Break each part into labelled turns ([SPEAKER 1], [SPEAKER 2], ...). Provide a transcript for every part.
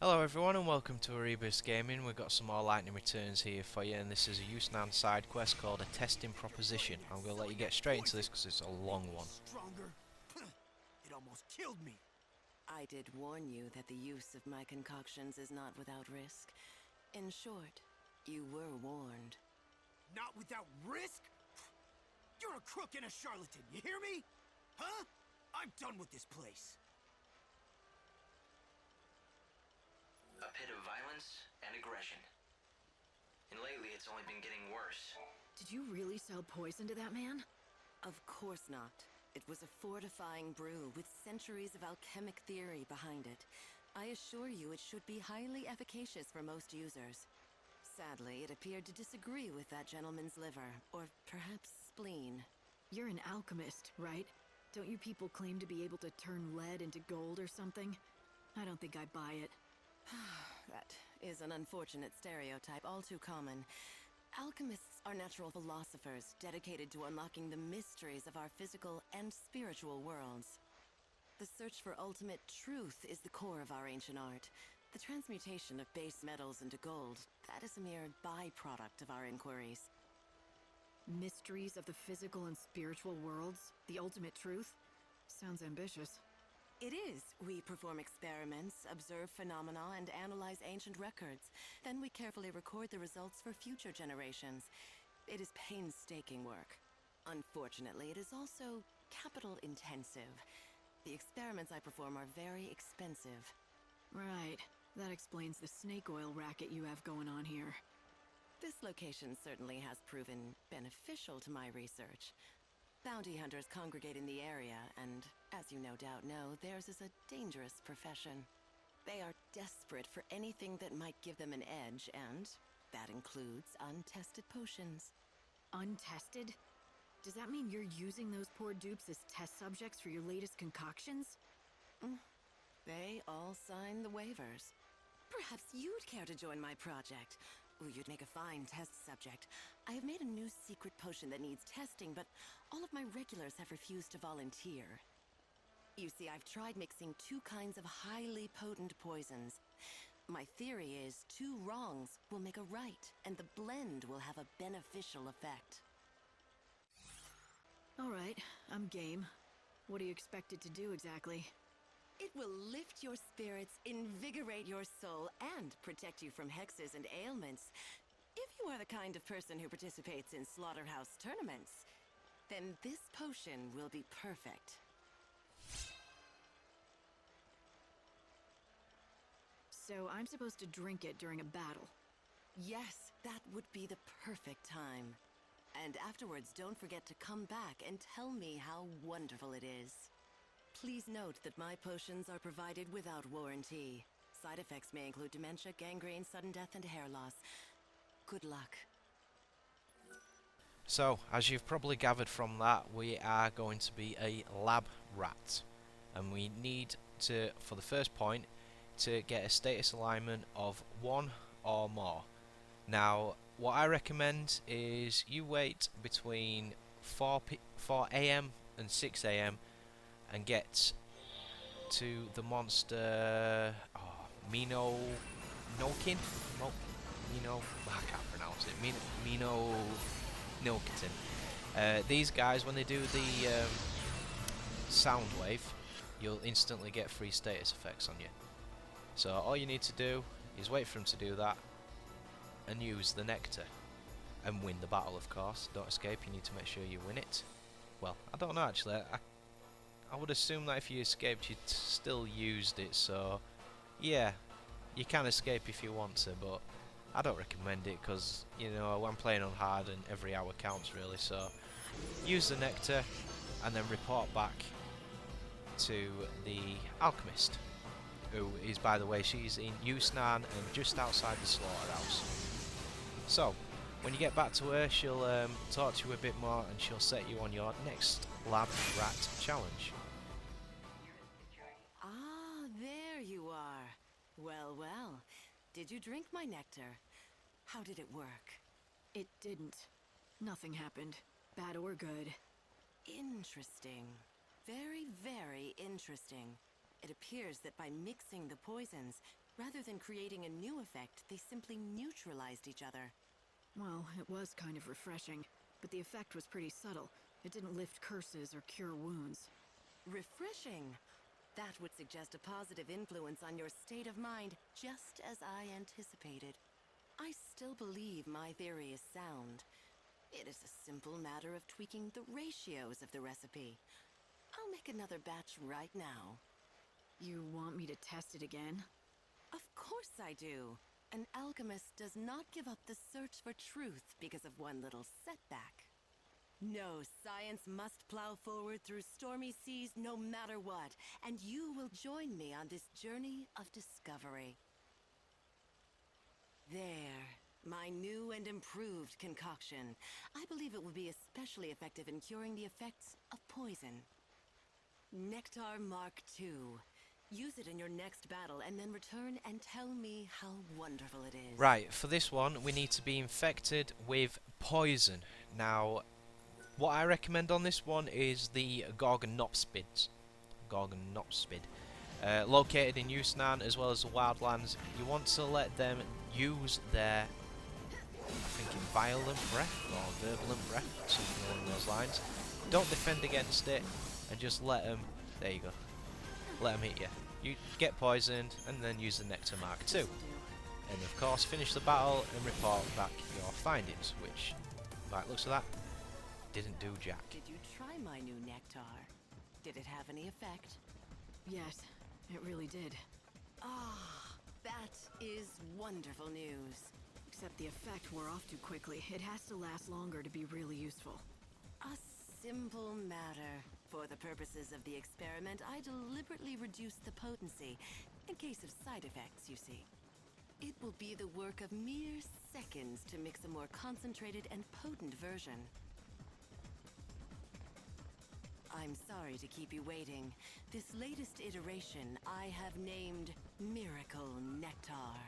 [SPEAKER 1] Hello everyone and welcome to Erebos Gaming. We've got some more lightning returns here for you, and this is a Yusnaan side quest called a testing proposition. I'm going to let you get straight into this because it's a long one.
[SPEAKER 2] Stronger. It almost killed me.
[SPEAKER 3] I did warn you that the use of my concoctions is not without risk. In short, you were warned.
[SPEAKER 2] Not without risk? You're a crook and a charlatan, you hear me? Huh? I'm done with this place.
[SPEAKER 4] A pit of violence and aggression. And lately it's only been getting worse.
[SPEAKER 5] Did you really sell poison to that man?
[SPEAKER 3] Of course not. It was a fortifying brew with centuries of alchemic theory behind it. I assure you it should be highly efficacious for most users. Sadly, it appeared to disagree with that gentleman's liver, or perhaps spleen.
[SPEAKER 5] You're an alchemist, right? Don't you people claim to be able to turn lead into gold or something? I don't think I buy it.
[SPEAKER 3] That is an unfortunate stereotype, all too common. Alchemists are natural philosophers dedicated to unlocking the mysteries of our physical and spiritual worlds. The search for ultimate truth is the core of our ancient art. The transmutation of base metals into gold, that is a mere byproduct of our inquiries.
[SPEAKER 5] Mysteries of the physical and spiritual worlds? The ultimate truth? Sounds ambitious.
[SPEAKER 3] It is. We perform experiments, observe phenomena, and analyze ancient records. Then we carefully record the results for future generations. It is painstaking work. Unfortunately, it is also capital-intensive. The experiments I perform are very expensive.
[SPEAKER 5] Right. That explains the snake oil racket you have going on here.
[SPEAKER 3] This location certainly has proven beneficial to my research. Bounty hunters congregate in the area, and, as you no doubt know, theirs is a dangerous profession. They are desperate for anything that might give them an edge, and that includes untested potions.
[SPEAKER 5] Untested? Does that mean you're using those poor dupes as test subjects for your latest concoctions?
[SPEAKER 3] They all sign the waivers. Perhaps you'd care to join my project. Ooh, you'd make a fine test subject. I have made a new secret potion that needs testing, but all of my regulars have refused to volunteer. You see, I've tried mixing two kinds of highly potent poisons. My theory is 2 wrongs will make a right, and the blend will have a beneficial effect.
[SPEAKER 5] Alright, I'm game. What do you expect it to do exactly?
[SPEAKER 3] It will lift your spirits, invigorate your soul, and protect you from hexes and ailments. If you are the kind of person who participates in slaughterhouse tournaments, then this potion will be perfect.
[SPEAKER 5] So I'm supposed to drink it during a battle?
[SPEAKER 3] Yes, that would be the perfect time. And afterwards, don't forget to come back and tell me how wonderful it is. Please note that my potions are provided without warranty. Side effects may include dementia, gangrene, sudden death, and hair loss. Good luck.
[SPEAKER 1] So, as you've probably gathered from that, we are going to be a lab rat. And we need to, for the first point, to get a status alignment of 1 or more. Now, what I recommend is you wait between 4 AM and 6 AM and get to the monster Mino Nokin? Mino, I can't pronounce it. Mino Nilkitin. These guys, when they do the sound wave, you'll instantly get free status effects on you. So all you need to do is wait for them to do that and use the Nectar and win the battle, of course. Don't escape, you need to make sure you win it. Well, I don't know actually. I would assume that if you escaped you'd still used it, so yeah, you can escape if you want to, but I don't recommend it because, you know, I'm playing on hard and every hour counts really, so use the Nectar and then report back to the alchemist, who is, by the way, she's in Yusnaan and just outside the slaughterhouse. So, when you get back to her, she'll talk to you a bit more and she'll set you on your next lab rat challenge.
[SPEAKER 3] Ah, there you are. Well, well. Did you drink my nectar? How did it work?
[SPEAKER 5] It didn't. Nothing happened. Bad or good.
[SPEAKER 3] Interesting. Very, very interesting. It appears that by mixing the poisons, Rather than creating a new effect, they simply neutralized each other.
[SPEAKER 5] Well, it was kind of refreshing, but the effect was pretty subtle. It didn't lift curses or cure wounds.
[SPEAKER 3] Refreshing! That would suggest a positive influence on your state of mind, just as I anticipated. I still believe my theory is sound. It is a simple matter of tweaking the ratios of the recipe. I'll make another batch right now.
[SPEAKER 5] You want me to test it again?
[SPEAKER 3] Of course I do. An alchemist does not give up the search for truth because of one little setback. No, science must plow forward through stormy seas no matter what, and you will join me on this journey of discovery. There, my new and improved concoction. I believe it will be especially effective in curing the effects of poison. Nectar Mark II. Use it in your next battle and then return and tell me how wonderful it is.
[SPEAKER 1] Right, for this one, we need to be infected with poison. Now, what I recommend on this one is the Gorgonopspid. Located in Yusnaan as well as the Wildlands. You want to let them use their, I think, violent breath or virulent breath, something along those lines. Don't defend against it, and just let them, there you go, let them hit you. You get poisoned, and then use the Nectar Mark II. And of course, finish the battle and report back your findings, which, by the looks of that, didn't do jack.
[SPEAKER 3] Did you try my new nectar? Did it have any effect?
[SPEAKER 5] Yes, it really did.
[SPEAKER 3] Ah, that is wonderful news.
[SPEAKER 5] Except the effect wore off too quickly. It has to last longer to be really useful.
[SPEAKER 3] A simple matter. For the purposes of the experiment, I deliberately reduced the potency, in case of side effects, you see. It will be the work of mere seconds to mix a more concentrated and potent version. I'm sorry to keep you waiting. This latest iteration I have named Miracle Nectar.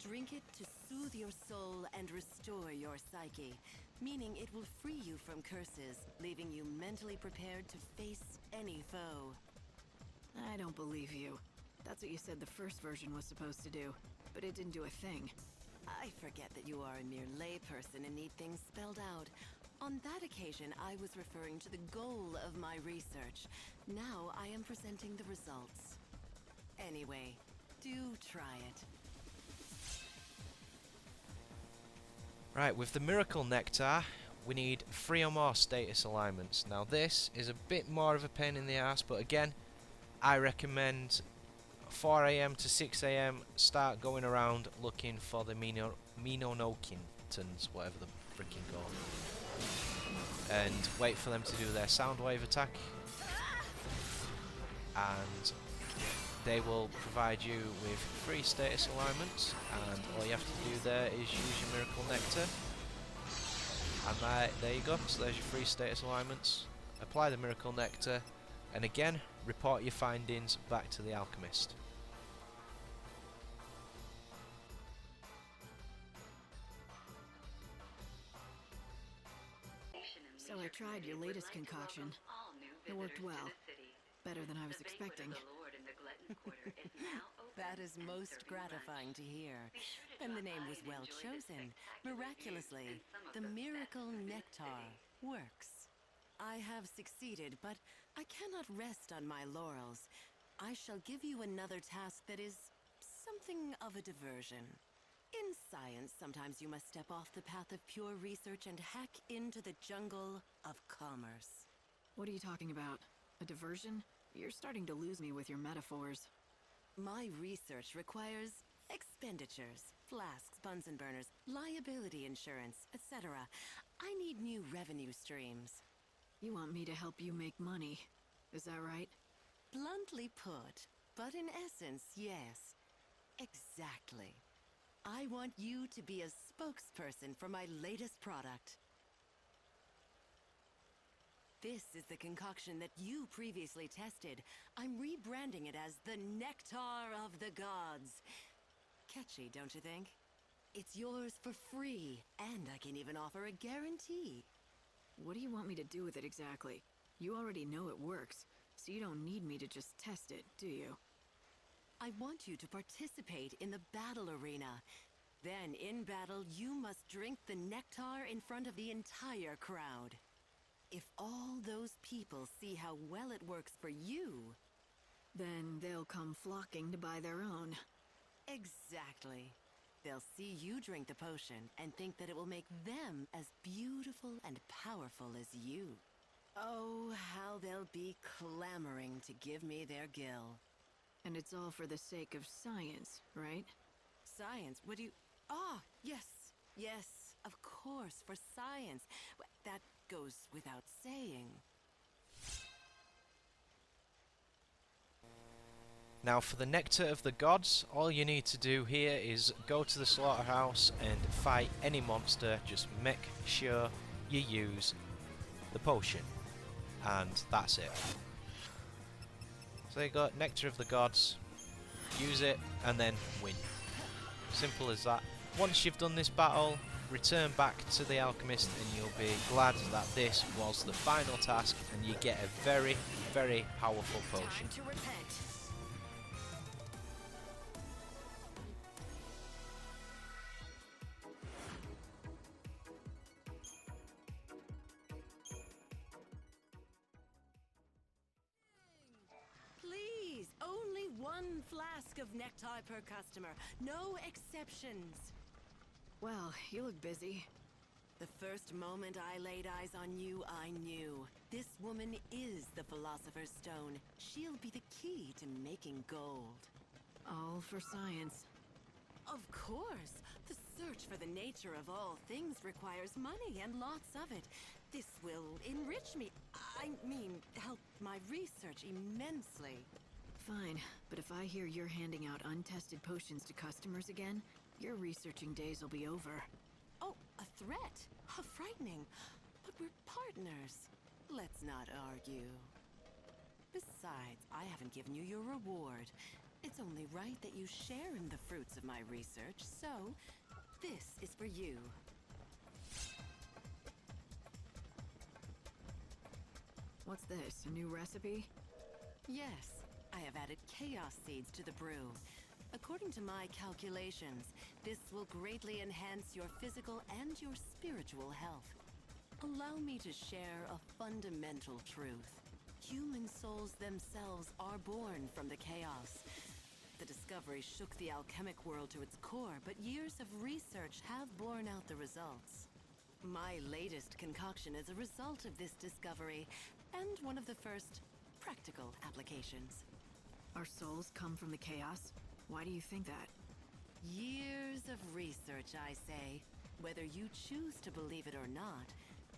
[SPEAKER 3] Drink it to soothe your soul and restore your psyche, meaning it will free you from curses, leaving you mentally prepared to face any foe.
[SPEAKER 5] I don't believe you. That's what you said the first version was supposed to do, but it didn't do a thing.
[SPEAKER 3] I forget that you are a mere layperson and need things spelled out. On that occasion, I was referring to the goal of my research. Now I am presenting the results. Anyway, do try it.
[SPEAKER 1] Right, with the Miracle Nectar, we need 3 or more status alignments. Now this is a bit more of a pain in the ass, but again, I recommend 4 AM to 6 AM start going around looking for the Minonokintons, whatever the freaking called, and wait for them to do their sound wave attack, and they will provide you with 3 status alignments, and all you have to do there is use your Miracle Nectar, and there you go. So there's your 3 status alignments. Apply the Miracle Nectar, and again, report your findings back to the alchemist.
[SPEAKER 5] So I tried your latest concoction. It worked well. Better than I was expecting.
[SPEAKER 3] That is most gratifying to hear. And the name was well chosen. Miraculously, the Miracle Nectar works. I have succeeded, but I cannot rest on my laurels. I shall give you another task that is something of a diversion. In science, sometimes you must step off the path of pure research and hack into the jungle of commerce.
[SPEAKER 5] What are you talking about? A diversion? You're starting to lose me with your metaphors.
[SPEAKER 3] My research requires expenditures, flasks, Bunsen burners, liability insurance, etc. I need new revenue streams.
[SPEAKER 5] You want me to help you make money. Is that right?
[SPEAKER 3] Bluntly put, but in essence, yes. Exactly. I want you to be a spokesperson for my latest product. This is the concoction that you previously tested. I'm rebranding it as the Nectar of the Gods. Catchy, don't you think? It's yours for free, and I can even offer a guarantee.
[SPEAKER 5] What do you want me to do with it exactly? You already know it works, so you don't need me to just test it, do you?
[SPEAKER 3] I want you to participate in the battle arena. Then, in battle, you must drink the nectar in front of the entire crowd. If all those people see how well it works for you...
[SPEAKER 5] Then they'll come flocking to buy their own.
[SPEAKER 3] Exactly. They'll see you drink the potion and think that it will make them as beautiful and powerful as you. Oh, how they'll be clamoring to give me their gill.
[SPEAKER 5] And it's all for the sake of science, right?
[SPEAKER 3] Science? What do you... Ah, yes. Yes, of course, for science. That goes without saying.
[SPEAKER 1] Now for the Nectar of the Gods, all you need to do here is go to the slaughterhouse and fight any monster. Just make sure you use the potion. And that's it. So you got Nectar of the Gods, use it and then win. Simple as that. Once you've done this battle, return back to the alchemist and you'll be glad that this was the final task and you get a very, very powerful potion.
[SPEAKER 3] Time to repent. Please, only one flask of nectar per customer. No exceptions.
[SPEAKER 5] Well, you look busy.
[SPEAKER 3] The first moment I laid eyes on you, I knew. This woman is the Philosopher's Stone. She'll be the key to making gold.
[SPEAKER 5] All for science.
[SPEAKER 3] Of course. The search for the nature of all things requires money, and lots of it. This will enrich me. I mean, help my research immensely.
[SPEAKER 5] Fine, but if I hear you're handing out untested potions to customers again, your researching days will be over.
[SPEAKER 3] Oh, a threat? How frightening. But we're partners. Let's not argue. Besides, I haven't given you your reward. It's only right that you share in the fruits of my research, so this is for you.
[SPEAKER 5] What's this, a new recipe?
[SPEAKER 3] Yes, I have added chaos seeds to the brew. According to my calculations, this will greatly enhance your physical and your spiritual health. Allow me to share a fundamental truth. Human souls themselves are born from the chaos. The discovery shook the alchemic world to its core, but years of research have borne out the results. My latest concoction is a result of this discovery, and one of the first practical applications.
[SPEAKER 5] Our souls come from the chaos? Why do you think that?
[SPEAKER 3] Years of research, I say. Whether you choose to believe it or not,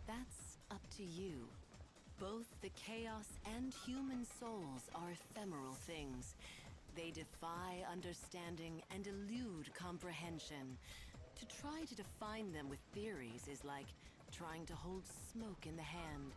[SPEAKER 3] that's up to you. Both the chaos and human souls are ephemeral things. They defy understanding and elude comprehension. To try to define them with theories is like trying to hold smoke in the hand.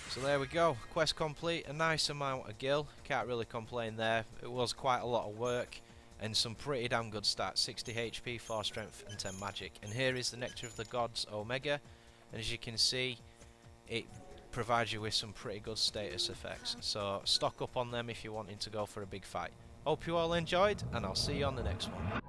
[SPEAKER 1] So there we go, quest complete, a nice amount of gil, can't really complain there. It was quite a lot of work and some pretty damn good stats, 60 HP, 4 strength and 10 magic. And here is the Nectar of the Gods Omega, and as you can see it provides you with some pretty good status effects, so stock up on them if you're wanting to go for a big fight. Hope you all enjoyed and I'll see you on the next one.